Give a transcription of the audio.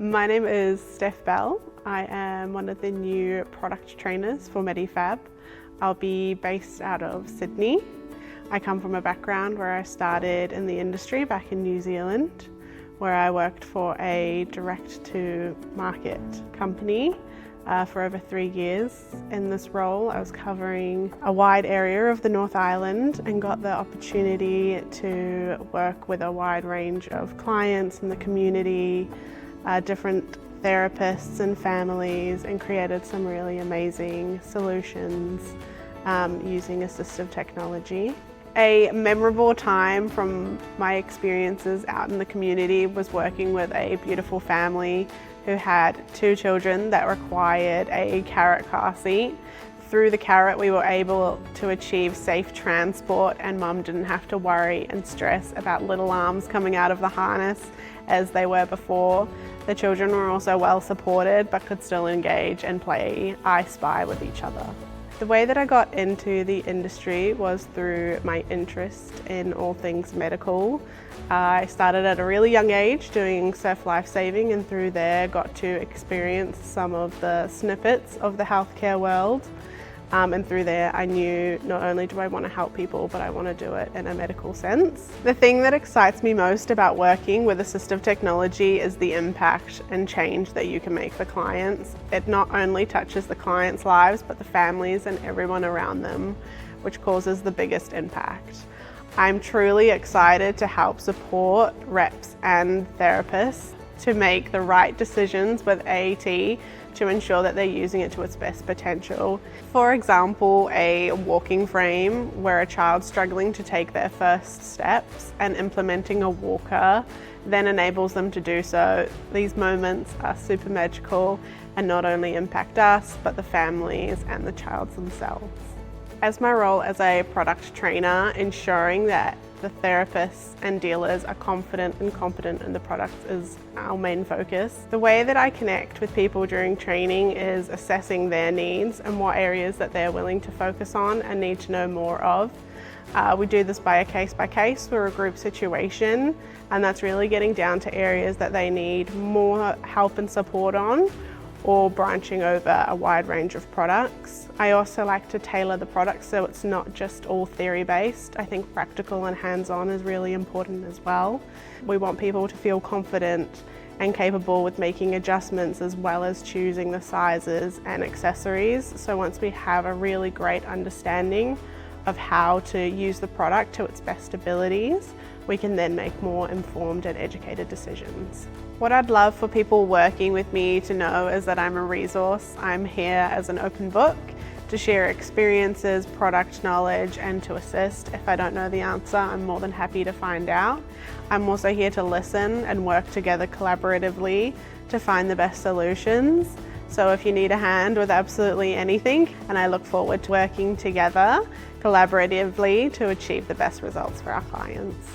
My name is Steph. I am one of the new product trainers for Medifab. I'll be based out of Sydney. I come from a background where I started in the industry back in New Zealand, where I worked for a direct-to-market company for over 3 years. In this role, I was covering a wide area of the North Island and got the opportunity to work with a wide range of clients in the community, different therapists and families, and created some really amazing solutions using assistive technology. A memorable time from my experiences out in the community was working with a beautiful family who had 2 children that required a carrot car seat. Through the carrot, we were able to achieve safe transport, and Mum didn't have to worry and stress about little arms coming out of the harness as they were before. The children were also well supported but could still engage and play I Spy with each other. The way that I got into the industry was through my interest in all things medical. I started at a really young age doing surf lifesaving, and through there got to experience some of the snippets of the healthcare world. And through there I knew not only do I want to help people, but I want to do it in a medical sense. The thing that excites me most about working with assistive technology is the impact and change that you can make for clients. It not only touches the clients' lives, but the families and everyone around them, which causes the biggest impact. I'm truly excited to help support reps and therapists to make the right decisions with AT to ensure that they're using it to its best potential. For example, a walking frame where a child's struggling to take their first steps and implementing a walker then enables them to do so. These moments are super magical and not only impact us, but the families and the child themselves. As my role as a product trainer, ensuring that the therapists and dealers are confident and competent in the products is our main focus. The way that I connect with people during training is assessing their needs and what areas that they're willing to focus on and need to know more of. We do this by a case-by-case or a group situation, and that's really getting down to areas that they need more help and support on, or branching over a wide range of products. I also like to tailor the products so it's not just all theory-based. I think practical and hands-on is really important as well. We want people to feel confident and capable with making adjustments, as well as choosing the sizes and accessories. So once we have a really great understanding of how to use the product to its best abilities, we can then make more informed and educated decisions. What I'd love for people working with me to know is that I'm a resource. I'm here as an open book to share experiences, product knowledge, and to assist. If I don't know the answer, I'm more than happy to find out. I'm also here to listen and work together collaboratively to find the best solutions. So if you need a hand with absolutely anything, and I look forward to working together collaboratively to achieve the best results for our clients.